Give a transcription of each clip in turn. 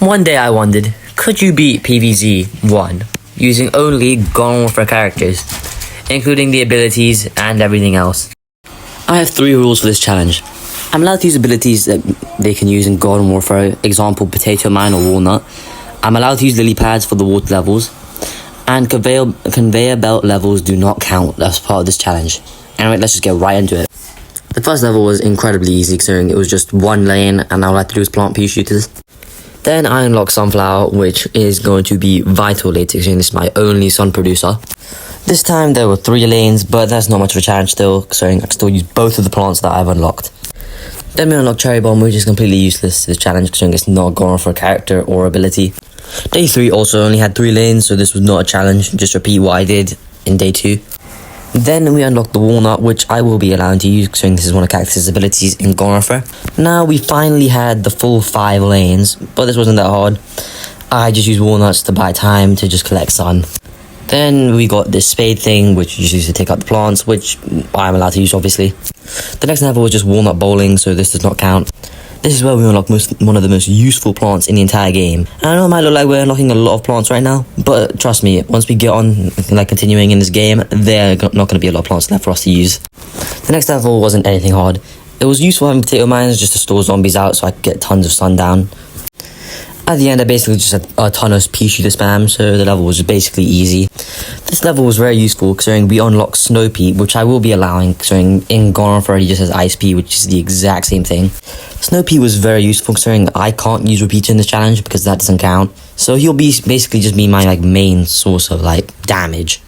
One day I wondered, could you beat PVZ 1 using only Garden Warfare characters, including the abilities and everything else? I have 3 rules for this challenge. I'm allowed to use abilities that they can use in Garden Warfare, example Potato Mine or Walnut. I'm allowed to use lily pads for the water levels, and conveyor belt levels do not count as part of this challenge. Anyway, let's just get right into it. The first level was incredibly easy considering it was just one lane and all I had to do was plant pea shooters. Then I unlocked Sunflower, which is going to be vital later considering this is my only sun producer. This time there were 3 lanes, but that's not much of a challenge still considering I can still use both of the plants that I've unlocked. Then we unlocked Cherry Bomb, which is completely useless to this challenge considering it's not going for a character or ability. Day 3 also only had 3 lanes, so this was not a challenge, just repeat what I did in day 2. Then we unlocked the Walnut, which I will be allowed to use considering this is one of Cactus's abilities in Garden Warfare. Now we finally had the full 5 lanes, but this wasn't that hard. I just used Walnuts to buy time to just collect sun. Then we got this spade thing, which is used to take out the plants, which I'm allowed to use obviously. The next level was just Walnut Bowling, so this does not count. This is where we unlock one of the most useful plants in the entire game. I know it might look like we're unlocking a lot of plants right now, but trust me, once we get on continuing in this game, there are not going to be a lot of plants left for us to use. The next level wasn't anything hard. It was useful having potato mines just to store zombies out so I could get tons of sun down. At the end I basically just had a ton of pea shooter spam, so the level was basically easy. This level was very useful considering we unlocked Snow Pea, which I will be allowing considering in Garden Warfare he just has Ice Pea, which is the exact same thing. Snow Pea was very useful considering I can't use Repeater in this challenge because that doesn't count. So he'll be basically just be my main source of damage.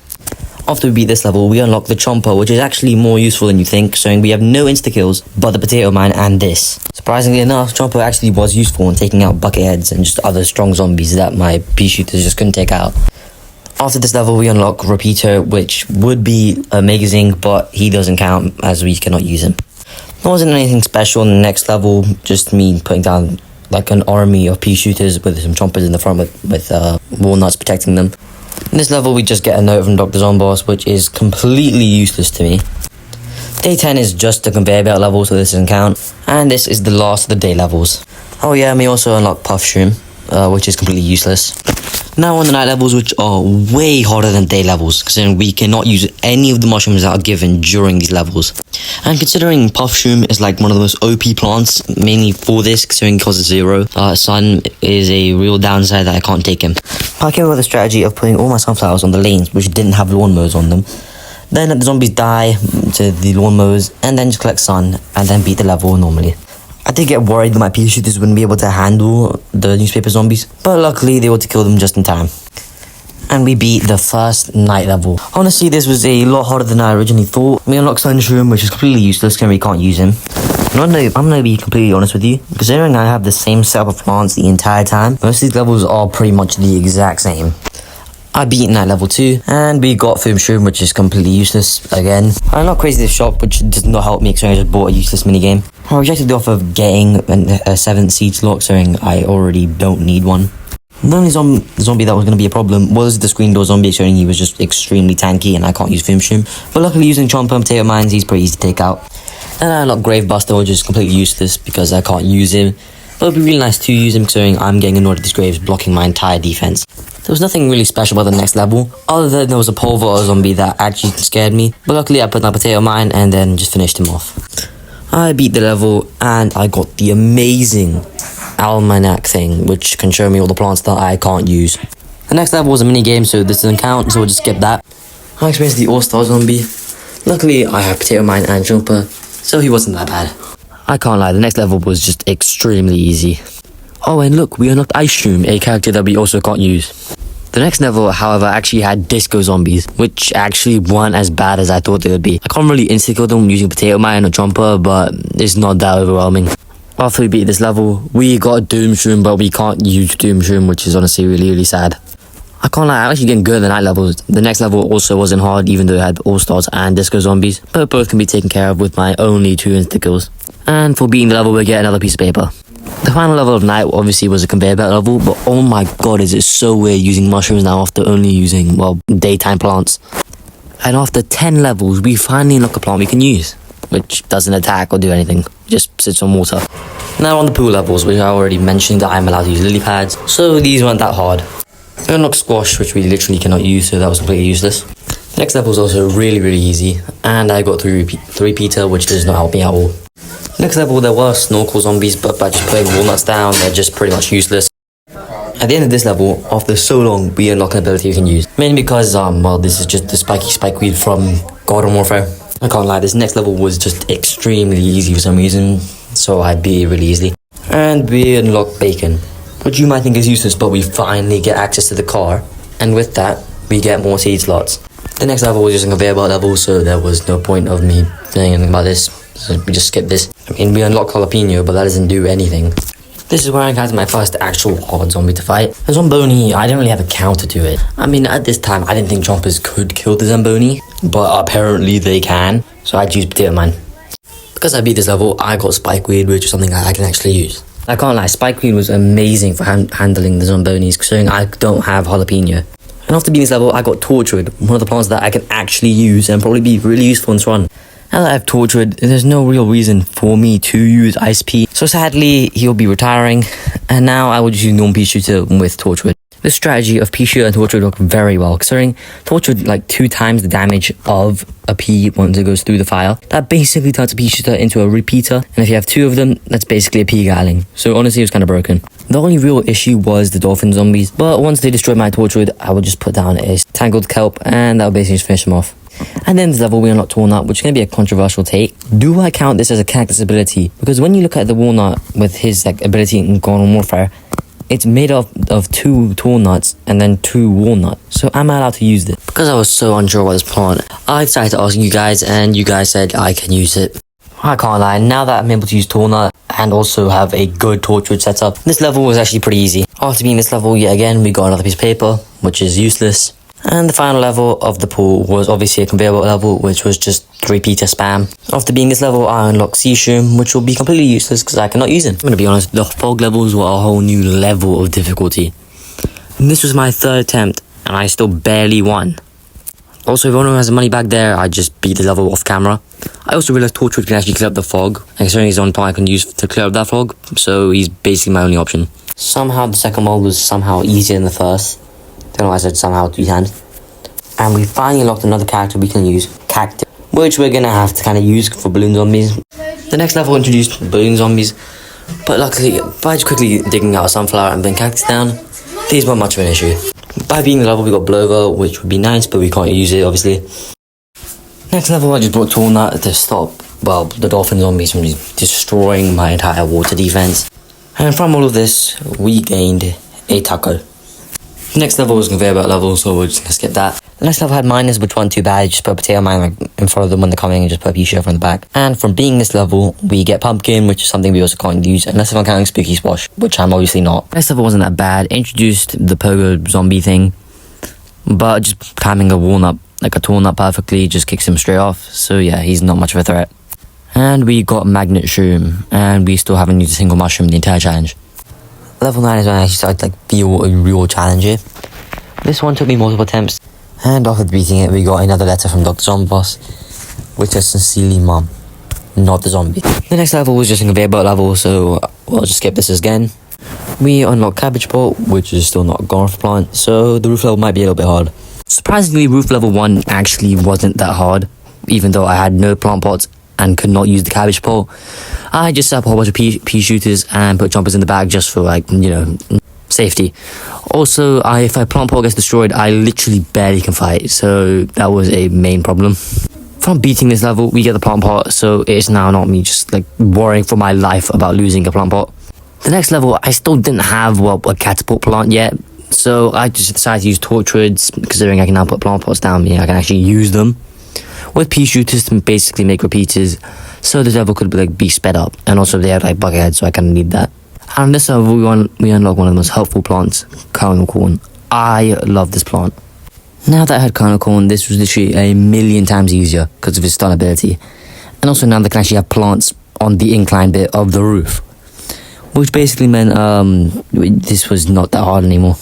After we beat this level, we unlock the Chomper, which is actually more useful than you think, showing we have no insta-kills, but the Potato Mine and this. Surprisingly enough, Chomper actually was useful in taking out bucketheads and just other strong zombies that my pea shooters just couldn't take out. After this level, we unlock Repeater, which would be amazing, but he doesn't count as we cannot use him. There wasn't anything special in the next level, just me putting down an army of pea shooters with some chompers in the front with walnuts protecting them. In this level we just get a note from Dr. Zomboss, which is completely useless to me. Day 10 is just a conveyor belt level, so this doesn't count. And this is the last of the day levels. Oh yeah, and we also unlock Puff Shroom, which is completely useless. Now on the night levels, which are way harder than day levels, considering we cannot use any of the mushrooms that are given during these levels. And considering Puff Shroom is one of the most OP plants, mainly for this, considering it costs 0, sun is a real downside that I can't take him. I came up with a strategy of putting all my sunflowers on the lanes, which didn't have lawnmowers on them. Then let the zombies die to the lawnmowers, and then just collect sun, and then beat the level normally. I did get worried that my pea shooters wouldn't be able to handle the newspaper zombies, but luckily they were able to kill them just in time. And we beat the first night level. Honestly, this was a lot harder than I originally thought. We unlocked Sunshroom, which is completely useless because we can't use him. I'm gonna be completely honest with you. Considering I have the same setup of plants the entire time, most of these levels are pretty much the exact same. I beat night level 2, and we got Foom Shroom, which is completely useless again. I unlocked Crazy This Shop, which does not help me considering I just bought a useless minigame. I rejected the offer of getting a 7th seed slot considering I already don't need one. The only zombie that was going to be a problem was the screen door zombie, showing he was just extremely tanky and I can't use Foom Shroom. But luckily using Chomper and Potato Mines, he's pretty easy to take out. And I unlocked Gravebuster, which is completely useless because I can't use him. But it would be really nice to use him considering I'm getting annoyed at these graves blocking my entire defense. There was nothing really special about the next level, other than there was a pole vault zombie that actually scared me. But luckily I put down Potato Mine and then just finished him off. I beat the level and I got the amazing Almanac thing, which can show me all the plants that I can't use. The next level was a mini game, so this doesn't count, so we'll just skip that. I experienced the All-Star zombie. Luckily I have Potato Mine and Jumper, so he wasn't that bad. I can't lie, the next level was just extremely easy. Oh, and look, we unlocked Ice Shroom, a character that we also can't use. The next level, however, actually had disco zombies, which actually weren't as bad as I thought they would be. I can't really insta-kill them using Potato Mine or Jumper, but it's not that overwhelming. After we beat this level, we got Doom Shroom, but we can't use Doom Shroom, which is honestly really, really sad. I can't lie, I'm actually getting good at the night levels. The next level also wasn't hard, even though it had All-Stars and Disco Zombies, but both can be taken care of with my only 2 insta-kills. And for beating the level, we get another piece of paper. The final level of night obviously was a conveyor belt level, but oh my god, is it so weird using mushrooms now after only using, daytime plants. And after 10 levels, we finally unlock a plant we can use, which doesn't attack or do anything, just sits on water. Now on the pool levels, which I already mentioned that I'm allowed to use lily pads, so these weren't that hard. We unlocked squash, which we literally cannot use, so that was completely useless. The next level was also really easy, and I got three-peater, which does not help me at all. Next level, there were snorkel zombies, but by just putting walnuts down, they're just pretty much useless. At the end of this level, after so long, we unlock an ability we can use. Mainly because, well, this is just the spiky spikeweed from Garden Warfare. I can't lie, this next level was just extremely easy for some reason, so I beat it really easily. And we unlock bacon, which you might think is useless, but we finally get access to the car, and with that, we get more seed slots. The next level was just a conveyor belt level, so there was no point of me saying anything about this, so we just skip this. I mean, we unlock jalapeno, but that doesn't do anything. This is where I got my first actual hard zombie to fight. The Zomboni, I didn't really have a counter to it. I mean, at this time, I didn't think chompers could kill the Zomboni, but apparently they can, so I used Potato Man. Because I beat this level, I got Spikeweed, which is something I can actually use. I can't lie, Spikeweed was amazing for handling the Zombonis, considering I don't have jalapeno. And after beating this level, I got Torchwood, one of the plants that I can actually use and probably be really useful in this run. Now that I have Torchwood, there's no real reason for me to use Ice Pea, so sadly, he'll be retiring, and now I will just use normal Pea Shooter with Torchwood. The strategy of Pea Shooter and Torchwood work very well, considering Torchwood like 2 times the damage of a pea once it goes through the fire. That basically turns a Pea Shooter into a repeater, and if you have 2 of them, that's basically a pea gatling. So honestly, it was kind of broken. The only real issue was the dolphin zombies, but once they destroyed my Torchwood, I would just put down a tangled kelp, and that would basically just finish them off. And then this level we unlocked Walnut, which is going to be a controversial take. Do I count this as a cactus ability? Because when you look at the Walnut with his ability in Garden Warfare, it's made up of 2 tall nuts and then 2 walnuts. So am I allowed to use this? Because I was so unsure about this plant, I decided to ask you guys, and you guys said I can use it. I can't lie, now that I'm able to use tall nut and also have a good Torchwood setup, this level was actually pretty easy. After being this level yet again, we got another piece of paper, which is useless. And the final level of the pool was obviously a conveyor belt level, which was just 3-peater spam. After being this level, I unlocked Sea Shroom, which will be completely useless because I cannot use it. I'm going to be honest, the fog levels were a whole new level of difficulty. And this was my 3rd attempt, and I still barely won. Also, if anyone has the money back there, I just beat the level off camera. I also realised Torchwood can actually clear up the fog, and considering he's the only plant I can use to clear up that fog, so he's basically my only option. Somehow the second mold was somehow easier than the first. Don't know why I said somehow 2 times. And we finally unlocked another character we can use, Cactus, which we're gonna have to kind of use for balloon zombies. The next level introduced balloon zombies, but luckily, by just quickly digging out a sunflower and putting Cactus down, these weren't much of an issue. By being the level, we got Blover, which would be nice, but we can't use it, obviously. Next level, I just brought Tallnut to stop, well, the dolphin zombies from destroying my entire water defense. And from all of this, we gained a taco. The next level was conveyor belt level, so we're just gonna skip that. The next level had miners, which weren't too bad. Just put a potato mine in front of them when they're coming and just put a pea shooter from the back. And from being this level, we get pumpkin, which is something we also can't use unless if I'm counting spooky squash, which I'm obviously not. Next level wasn't that bad. It introduced the pogo zombie thing, but just timing a walnut, like a tall nut perfectly, just kicks him straight off. So yeah, he's not much of a threat. And we got magnet shroom, and we still haven't used a single mushroom the entire challenge. Level 9 is when I actually started to feel a real challenge here. This one took me multiple attempts, and after beating it, we got another letter from Dr. Zombos, which says sincerely Mum, not the zombie. The next level was just a conveyor belt level, so we'll just skip this again. We unlocked cabbage pot, which is still not a garden plant, so the roof level might be a little bit hard. Surprisingly, roof level 1 actually wasn't that hard, even though I had no plant pots and could not use the cabbage pot. I just set up a whole bunch of pea shooters and put jumpers in the bag just for, like, you know, safety. Also, if a plant pot gets destroyed, I literally barely can fight, so that was a main problem. From beating this level, we get the plant pot, so it's now not me just, like, worrying for my life about losing a plant pot. The next level, I still didn't have, well, a catapult plant yet, so I just decided to use torchwoods, considering I can now put plant pots down, I can actually use them with pea shooters to basically make repeaters, so the level could be sped up. And also they had like bucketheads, so I kind of need that. And on this level we unlock one of the most helpful plants, kernel corn. I love this plant. Now that I had kernel corn, this was literally a million times easier because of its stun ability. And also now they can actually have plants on the incline bit of the roof, which basically meant this was not that hard anymore.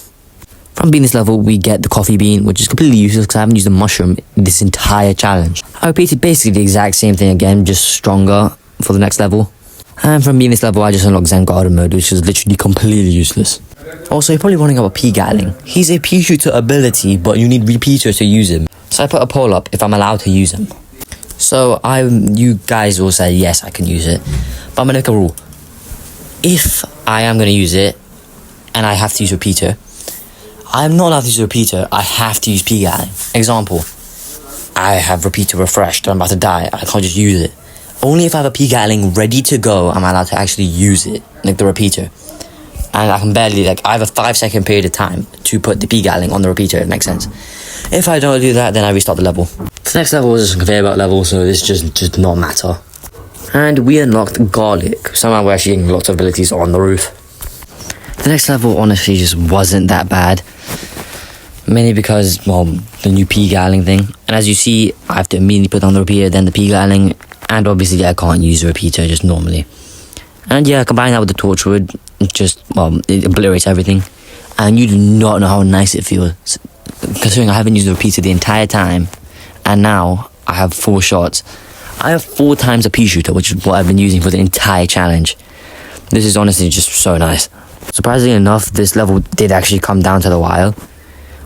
From being this level, we get the coffee bean, which is completely useless because I haven't used a mushroom this entire challenge. I repeated basically the exact same thing again, just stronger for the next level. And from being this level, I just unlocked Zen Garden mode, which is literally completely useless. Also, you're probably wondering about P Gatling. He's a P shooter ability, but you need repeater to use him. So I put a poll up if I'm allowed to use him. So you guys all said yes, I can use it. But I'm gonna make a rule. If I am gonna use it, and I have to use repeater, I'm not allowed to use repeater, I have to use P Gatling. Example, I have repeater refreshed, I'm about to die, I can't just use it. Only if I have a P Gatling ready to go, I'm allowed to actually use it, like the repeater. And I can barely, I have a 5-second period of time to put the P Gatling on the repeater, it makes sense. If I don't do that, then I restart the level. The next level is a conveyor belt level, so this just not matter. And we unlocked Garlic. Somehow we're actually getting lots of abilities on the roof. The next level honestly just wasn't that bad. Mainly because, well, the new P Gatling thing. And as you see, I have to immediately put on the repeater, then the P Gatling. And obviously I can't use the repeater just normally. And yeah, combine that with the Torchwood, it obliterates everything. And you do not know how nice it feels. Considering I haven't used the repeater the entire time, and now I have 4 shots. I have 4 times a P shooter, which is what I've been using for the entire challenge. This is honestly just so nice. Surprisingly enough, this level did actually come down to the wire,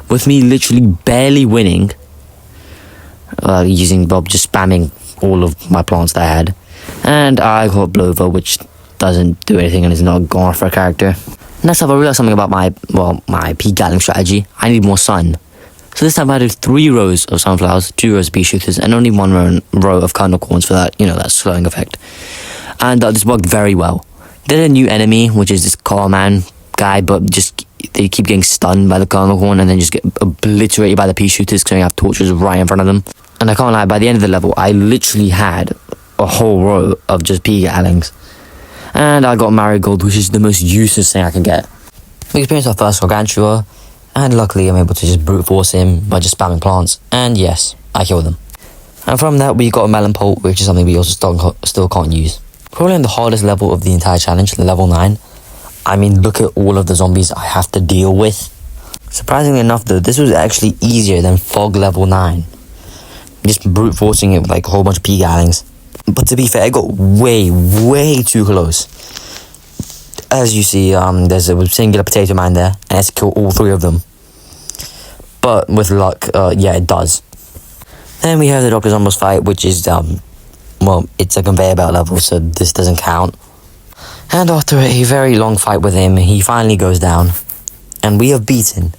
with me literally barely winning, just spamming all of my plants that I had. And I got Blover, which doesn't do anything and is not gone for a character. Next up, I realized something about my P Gatling strategy. I need more sun. So this time I did 3 rows of sunflowers, 2 rows of pea shooters, and only 1 row of kernel corns for that, that slowing effect. And this worked very well. There's a new enemy, which is this car man guy, but they keep getting stunned by the kernel corn and then just get obliterated by the pea shooters because they have torches right in front of them. And I can't lie, by the end of the level, I literally had a whole row of just P Gatlings. And I got Marigold, which is the most useless thing I can get. We experienced our first Gargantua, and luckily I'm able to just brute force him by just spamming plants. And yes, I killed them. And from that we got a Melon Pult, which is something we also still can't use. Probably on the hardest level of the entire challenge, level 9. I mean, look at all of the zombies I have to deal with. Surprisingly enough though, this was actually easier than Fog level 9. Just brute forcing it with a whole bunch of P Gatlings. But to be fair, it got way too close. As you see, there's a singular potato man there, and it's killed all 3 of them. But with luck, yeah, it does. Then we have the Dr. Zombo's fight, which is, it's a conveyor belt level, so this doesn't count. And after a very long fight with him, he finally goes down. And we have beaten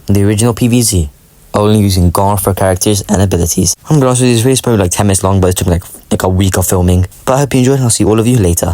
the original PVZ, only using Gone for characters and abilities. I'm gonna be honest with you, this video is probably 10 minutes long, but it took me like a week of filming. But I hope you enjoyed, and I'll see all of you later.